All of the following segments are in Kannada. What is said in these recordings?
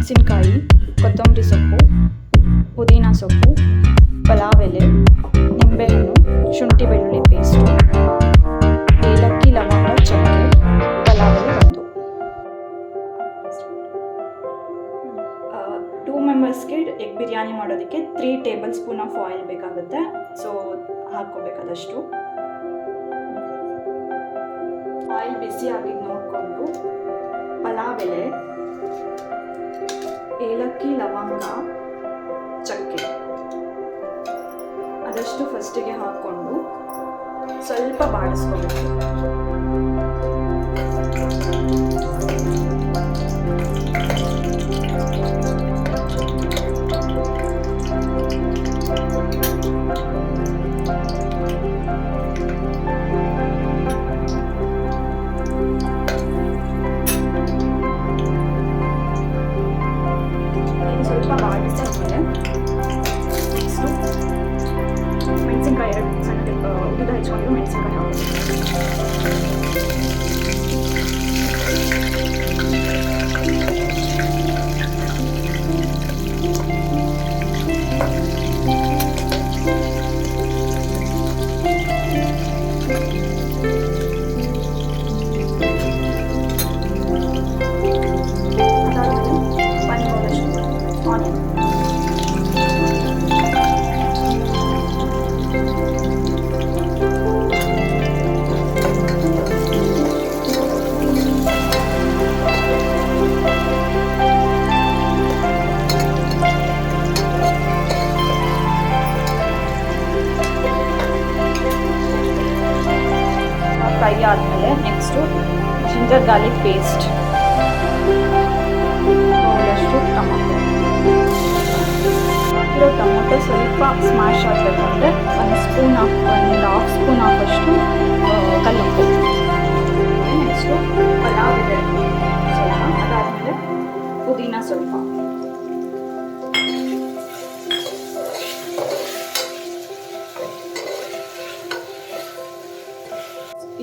ಮೆಣಸಿನಕಾಯಿ, ಕೊತ್ತಂಬರಿ ಸೊಪ್ಪು, ಪುದೀನ ಸೊಪ್ಪು, ಪಲಾವ್ ಎಲೆ, ನಿಂಬೆಹಣ್ಣು, ಶುಂಠಿ ಬೆಳ್ಳುಳ್ಳಿ ಪೇಸ್ಟು, ಏಲಕ್ಕಿ, ಲವಂಗ, ಚಕ್ಕೆ, ಪಲಾವ್ ಎಲೆ 1. 2 ಮೆಂಬರ್ಸ್ಗೆ ಎಗ್ ಬಿರಿಯಾನಿ ಮಾಡೋದಕ್ಕೆ 3 ಟೇಬಲ್ ಸ್ಪೂನ್ ಆಫ್ ಆಯಿಲ್ ಬೇಕಾಗುತ್ತೆ. ಸೊ ಹಾಕ್ಕೋಬೇಕಾದಷ್ಟು ಆಯಿಲ್ ಬಿಸಿ ಆಗಿದ್ದು ನೋಡಿಕೊಂಡು ಪಲಾವ್ ಎಲೆ, ಏಲಕ್ಕಿ, ಲವಂಗ, ಚಕ್ಕೆ ಅದಷ್ಟು ಫಸ್ಟಿಗೆ ಹಾಕ್ಕೊಂಡು ಸ್ವಲ್ಪ ಬಾಡಿಸ್ಕೋಬೇಕು. ಸ್ವಲ್ಪ ಬಾಡಿಸಿದ್ಮೇಲೆ ನೆಕ್ಸ್ಟು ಮೆಣಸಿನ್ಕಾಯಿ 2 ಸಣ್ಣ ಉದ್ದ ಹೆಚ್ಕೊಂಡು ಮೆಣಸಿನ್ಕಾಯಿ ಫ್ರೈ ಆದಮೇಲೆ ನೆಕ್ಸ್ಟು ಜಿಂಜರ್ ಗಾರ್ಲಿಕ್ ಪೇಸ್ಟ್, ಒಂದಷ್ಟು ಟೊಮೊಟೊ ಹಾಕಿರೋ ಟೊಮೊಟೊ ಸ್ವಲ್ಪ ಸ್ಮ್ಯಾಶ್ ಆಗಬೇಕು ಅಂದರೆ 1 ಸ್ಪೂನ್ ಆಫ್ 1.5 ಸ್ಪೂನ್ ಆಫಷ್ಟು ಕಲ್ಲುಪ್ಪು. ನೆಕ್ಸ್ಟು ಪಲಾವ್ ಇದೆ ಸ್ವಲ್ಪ, ಅದಾದಮೇಲೆ ಪುದೀನ ಸ್ವಲ್ಪ,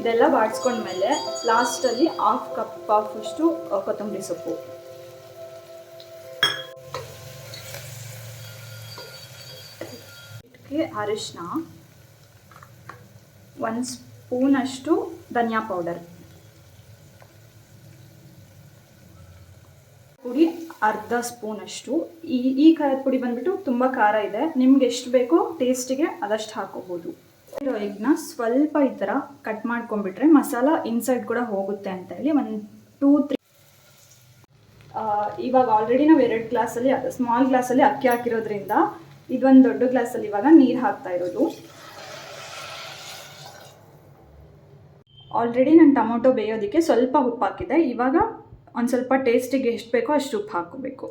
ಇದೆಲ್ಲ ಬಾಡಿಸ್ಕೊಂಡ್ಮೇಲೆ ಲಾಸ್ಟಲ್ಲಿ 1/2 ಕಪ್ ಆಫಷ್ಟು ಕೊತ್ತಂಬರಿ ಸೊಪ್ಪು, ಇದಕ್ಕೆ ಅರಿಶಿನ, 1 ಸ್ಪೂನಷ್ಟು ಧನಿಯಾ ಪೌಡರ್, ಪುಡಿ ಅರ್ಧ ಸ್ಪೂನಷ್ಟು. ಈ ಖಾರದ ಪುಡಿ ಬಂದ್ಬಿಟ್ಟು ತುಂಬ ಖಾರ ಇದೆ, ನಿಮ್ಗೆ ಎಷ್ಟು ಬೇಕೋ ಟೇಸ್ಟಿಗೆ ಅದಷ್ಟು ಹಾಕೋಬೋದು. ಎಗ್ನ ಸ್ವಲ್ಪ ಈ ಥರ ಕಟ್ ಮಾಡ್ಕೊಂಡ್ಬಿಟ್ರೆ ಮಸಾಲ ಇನ್ಸೈಡ್ ಕೂಡ ಹೋಗುತ್ತೆ ಅಂತ ಹೇಳಿ 1, 2, 3 ಇವಾಗ ಆಲ್ರೆಡಿ ನಾವು 2 ಗ್ಲಾಸಲ್ಲಿ ಸ್ಮಾಲ್ ಗ್ಲಾಸಲ್ಲಿ ಅಕ್ಕಿ ಹಾಕಿರೋದ್ರಿಂದ ಇದೊಂದು ದೊಡ್ಡ ಗ್ಲಾಸಲ್ಲಿ ಇವಾಗ ನೀರು ಹಾಕ್ತಾ ಇರೋದು. ಆಲ್ರೆಡಿ ನಾನು ಟೊಮೊಟೊ ಬೇಯೋದಕ್ಕೆ ಸ್ವಲ್ಪ ಉಪ್ಪು ಹಾಕಿದೆ. ಇವಾಗ ಒಂದು ಸ್ವಲ್ಪ ಟೇಸ್ಟಿಗೆ ಎಷ್ಟು ಬೇಕೋ ಅಷ್ಟು ಉಪ್ಪು ಹಾಕೋಬೇಕು.